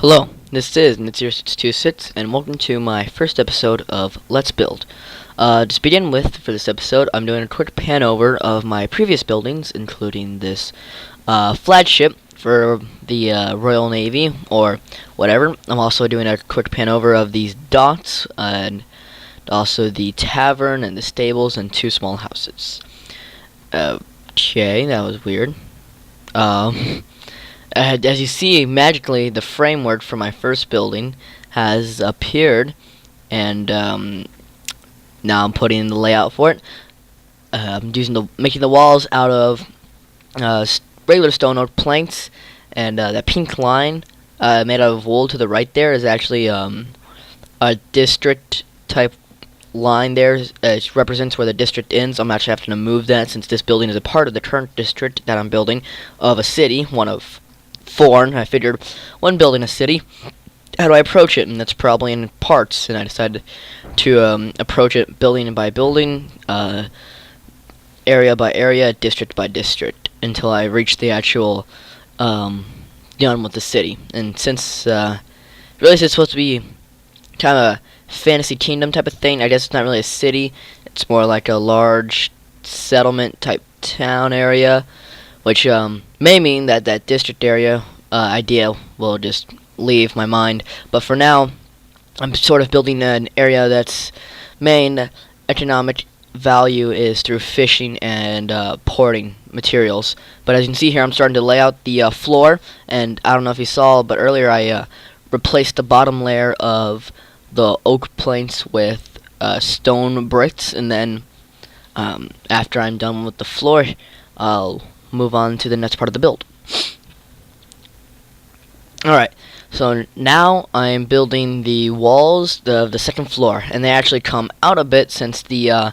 Hello, this is Nitsir626 and welcome to my first episode of Let's Build. To begin with, for this episode, I'm doing a quick pan over of my previous buildings, including this flagship for the Royal Navy, or whatever. I'm also doing a quick pan over of these docks, and also the tavern and the stables and two small houses. Okay, that was weird. As you see, magically, the framework for my first building has appeared, and now I'm putting in the layout for it. I'm making the walls out of regular stone oak planks, and that pink line made out of wool to the right there is actually a district type line there. It represents where the district ends. I'm actually having to move that since this building is a part of the current district that I'm building of a city, one of four, and I figured when building a city, how do I approach it? And that's probably in parts, and I decided to approach it building by building, area by area, district by district, until I reach the actual done with the city. And since really it's supposed to be kind of a fantasy kingdom type of thing, I guess it's not really a city, it's more like a large settlement type town area, which may mean that that district area idea will just leave my mind. But for now, I'm sort of building an area that's main economic value is through fishing and porting materials. But as you can see here, I'm starting to lay out the floor, and I don't know if you saw, but earlier I replaced the bottom layer of the oak planks with stone bricks, and then after I'm done with the floor, I'll move on to the next part of the build. Alright, so now I'm building the walls of the second floor, and they actually come out a bit since the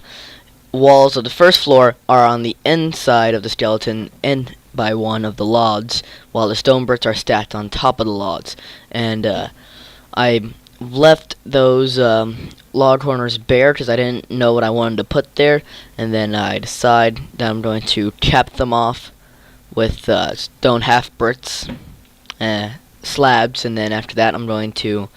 walls of the first floor are on the inside of the skeleton end by one of the logs, while the stone bricks are stacked on top of the logs. And I left those log corners bare because I didn't know what I wanted to put there, and then I decide that I'm going to cap them off with stone half bricks slabs, and then after that I'm going to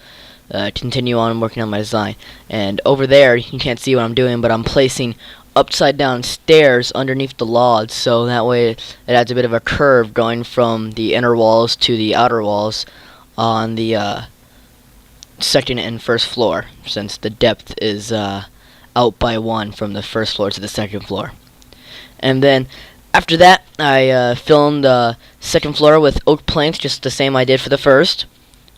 continue on working on my design. And over there you can't see what I'm doing, but I'm placing upside down stairs underneath the logs, so that way it adds a bit of a curve going from the inner walls to the outer walls on the second and first floor, since the depth is out by one from the first floor to the second floor. And then after that, I filmed the second floor with oak planks, just the same I did for the first,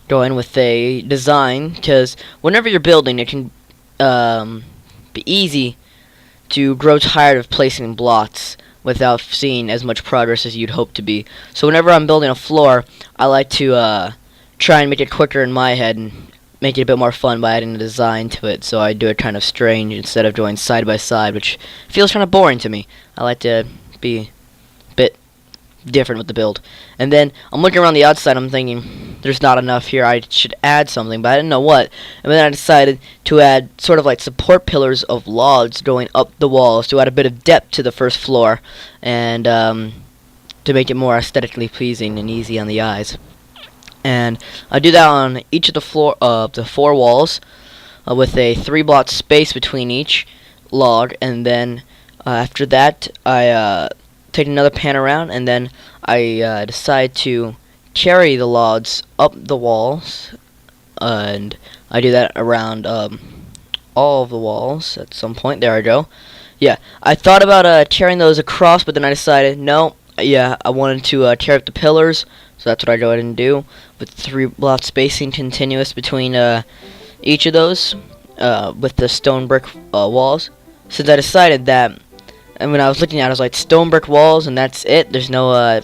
going with a design, because whenever you're building, it can be easy to grow tired of placing blocks without seeing as much progress as you'd hope to be. So whenever I'm building a floor, I like to try and make it quicker in my head and make it a bit more fun by adding a design to it, so I do it kind of strange instead of doing side by side, which feels kind of boring to me. I like to be a bit different with the build. And then I'm looking around the outside, I'm thinking there's not enough here, I should add something, but I didn't know what. And then I decided to add sort of like support pillars of logs going up the walls to add a bit of depth to the first floor, and to make it more aesthetically pleasing and easy on the eyes. And I do that on each of the four walls, with a 3-block space between each log. And then after that, I take another pan around, and then I decide to carry the logs up the walls, and I do that around all of the walls at some point. There I go. Yeah, I thought about carrying those across, but then I decided no. Yeah, I wanted to carry up the pillars, so that's what I go ahead and do, with 3-block spacing continuous between each of those, with the stone brick walls. Since I decided that, and when I was looking at it, I was like, stone brick walls, and that's it? There's no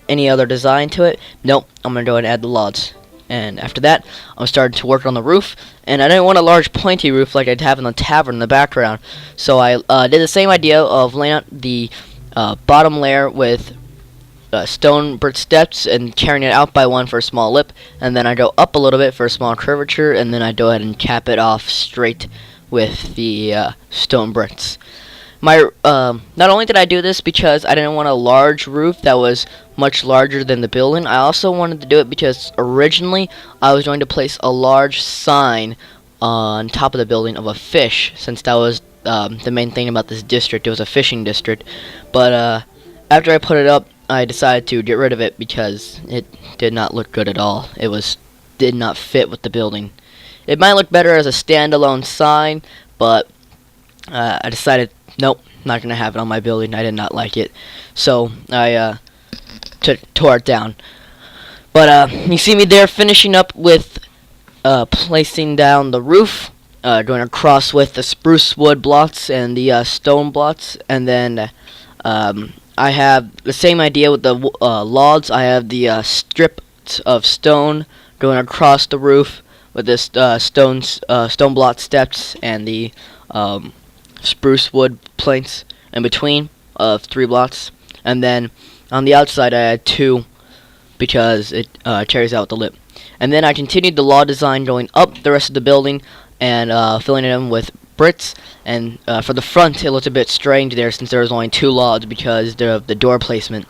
any other design to it? Nope, I'm going to go ahead and add the logs. And after that, I started to work on the roof, and I didn't want a large pointy roof like I'd have in the tavern in the background, so I did the same idea of laying out the bottom layer with stone brick steps and carrying it out by one for a small lip, and then I go up a little bit for a small curvature, and then I go ahead and cap it off straight with the stone bricks. My not only did I do this because I didn't want a large roof that was much larger than the building, I also wanted to do it because originally I was going to place a large sign on top of the building of a fish, since that was the main thing about this district. It was a fishing district. But after I put it up, I decided to get rid of it because it did not look good at all. Did not fit with the building. It might look better as a standalone sign, but I decided, nope, not going to have it on my building. I did not like it. So I tore it down. But you see me there finishing up with placing down the roof, going across with the spruce wood blocks and the stone blocks, and then I have the same idea with the logs. I have the strips of stone going across the roof with this stone block steps and the spruce wood planks in between of 3 blocks, and then on the outside I had 2 because it carries out the lip. And then I continued the log design going up the rest of the building and filling it in with bricks. And for the front, it looked a bit strange there since there was only 2 logs because of the door placement.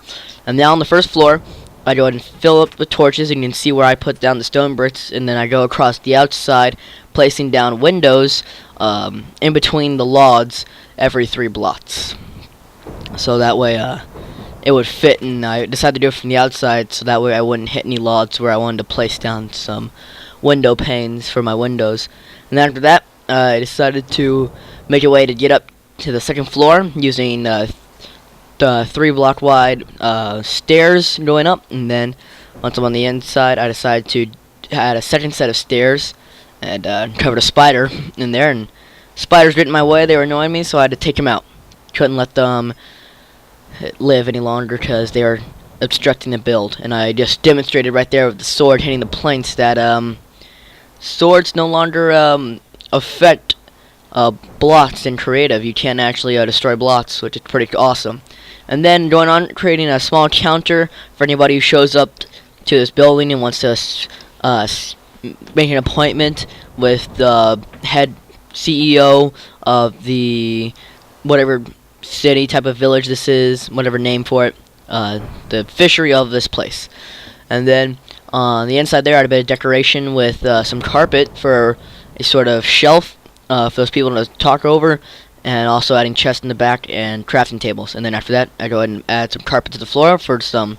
And now on the first floor, I go ahead and fill up with torches, and you can see where I put down the stone bricks, and then I go across the outside, placing down windows in between the logs every 3 blocks. So that way it would fit, and I decided to do it from the outside so that way I wouldn't hit any logs where I wanted to place down some window panes for my windows. And after that, I decided to make a way to get up to the second floor using the 3 block wide stairs going up, and then once I'm on the inside, I decided to add a second set of stairs and covered a spider in there, and spiders get in my way. They were annoying me, so I had to take them out. Couldn't let them live any longer because they were obstructing the build, and I just demonstrated right there with the sword hitting the planks that swords no longer affect blocks in creative. You can actually destroy blocks, which is pretty awesome. And then going on, creating a small counter for anybody who shows up to this building and wants to make an appointment with the head CEO of the whatever city type of village this is, whatever name for it, the fishery of this place. And then on the inside there I had a bit of decoration with some carpet for a sort of shelf for those people to talk over, and also adding chests in the back and crafting tables. And then after that, I go ahead and add some carpet to the floor for some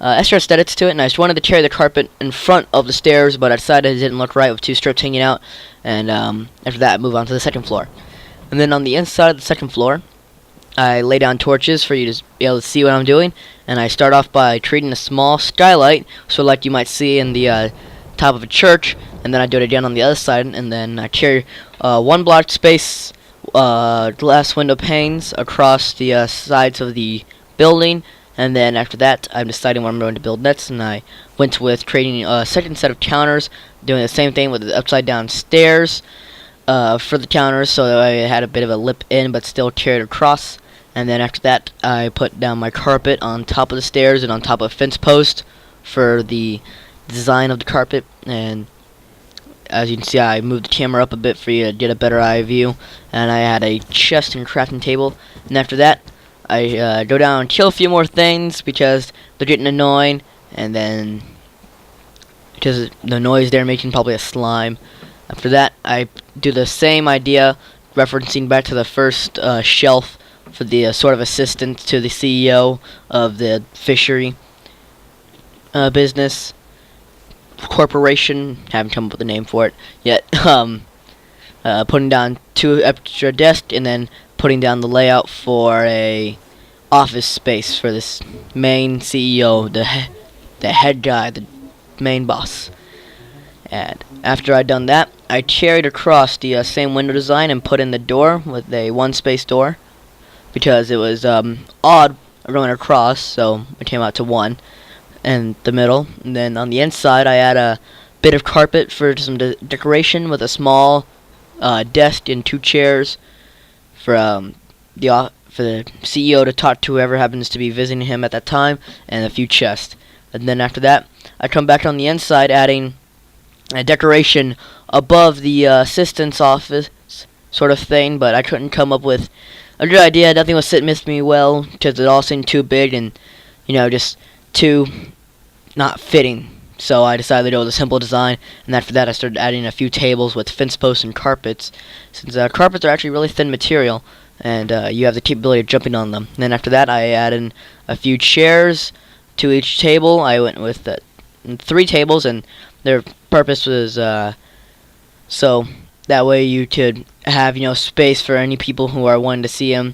extra aesthetics to it. And I just wanted to carry the carpet in front of the stairs, but I decided it didn't look right with 2 strips hanging out. And after that, I move on to the second floor. And then on the inside of the second floor, I lay down torches for you to be able to see what I'm doing. And I start off by creating a small skylight, so like you might see in the top of a church. And then I do it again on the other side, and then I carry 1 block space glass window panes across the sides of the building. And then after that, I'm deciding what I'm going to build next, and I went with creating a second set of counters, doing the same thing with the upside down stairs for the counters, so that I had a bit of a lip in but still carried across. And then after that, I put down my carpet on top of the stairs and on top of a fence post for the design of the carpet. And as you can see, I moved the camera up a bit for you to get a better eye view. And I had a chest and crafting table. And after that, I go down and kill a few more things because they're getting annoying. And then, because the noise they're making, probably a slime. After that, I do the same idea, referencing back to the first shelf for the sort of assistant to the CEO of the fishery business corporation. Haven't come up with a name for it yet. Putting down 2 extra desks, and then putting down the layout for a office space for this main CEO, the head guy, the main boss. And after I'd done that, I carried across the same window design and put in the door with a 1-space door, because it was odd going across, so it came out to 1 in the middle. And then on the inside, I add a bit of carpet for some decoration with a small desk and 2 chairs for the CEO to talk to whoever happens to be visiting him at that time, and a few chests. And then after that, I come back on the inside, adding a decoration above the assistant's office sort of thing, but I couldn't come up with a good idea. Nothing was sitting with me well because it all seemed too big and, just too not fitting. So I decided to go with a simple design, and after that I started adding a few tables with fence posts and carpets, since carpets are actually really thin material, and you have the capability of jumping on them. And then after that I added a few chairs to each table. I went with 3 tables, and their purpose was so that way you could have space for any people who are wanting to see him,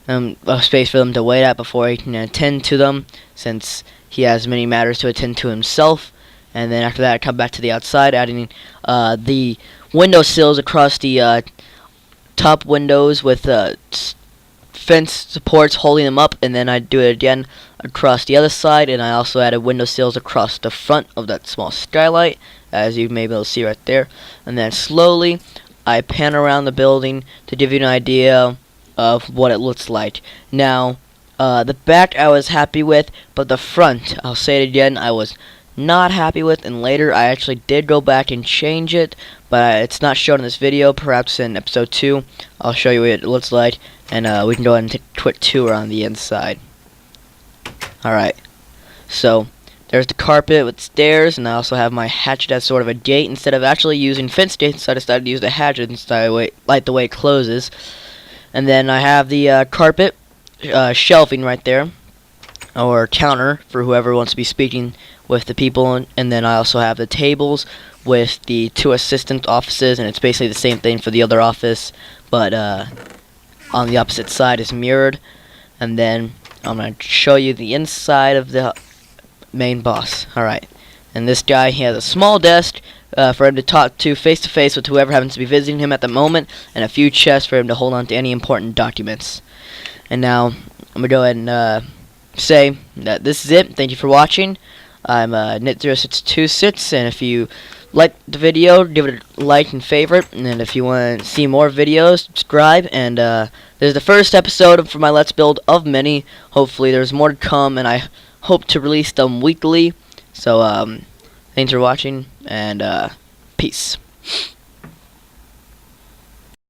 a space for them to wait at before he can attend to them, since he has many matters to attend to himself. And then after that I come back to the outside, adding the window sills across the top windows with fence supports holding them up, and then I do it again across the other side, and I also added window sills across the front of that small skylight, as you may be able to see right there. And then slowly I pan around the building to give you an idea of what it looks like. Now the back I was happy with, but the front, I'll say it again, I was not happy with, and later I actually did go back and change it, but it's not shown in this video. Perhaps in episode 2 I'll show you what it looks like, and we can go ahead and take a quick tour on the inside. Alright, so there's the carpet with stairs, and I also have my hatchet as sort of a gate. Instead of actually using fence gates, I decided to use the hatchet instead. I like the way it closes. And then I have the carpet shelving right there, or counter for whoever wants to be speaking with the people. And then I also have the tables with the 2 assistant offices, and it's basically the same thing for the other office, but on the opposite side is mirrored. And then I'm going to show you the inside of the main boss. Alright, and this guy, he has a small desk for him to talk to face with whoever happens to be visiting him at the moment, and a few chests for him to hold on to any important documents. And now I'm going to go ahead and say that this is it. Thank you for watching. I'm Nit0626, and if you like the video, give it a like and favorite, and if you want to see more videos, subscribe. And there's the first episode for my Let's Build of many. Hopefully there's more to come, and I hope to release them weekly. So thanks for watching, and peace.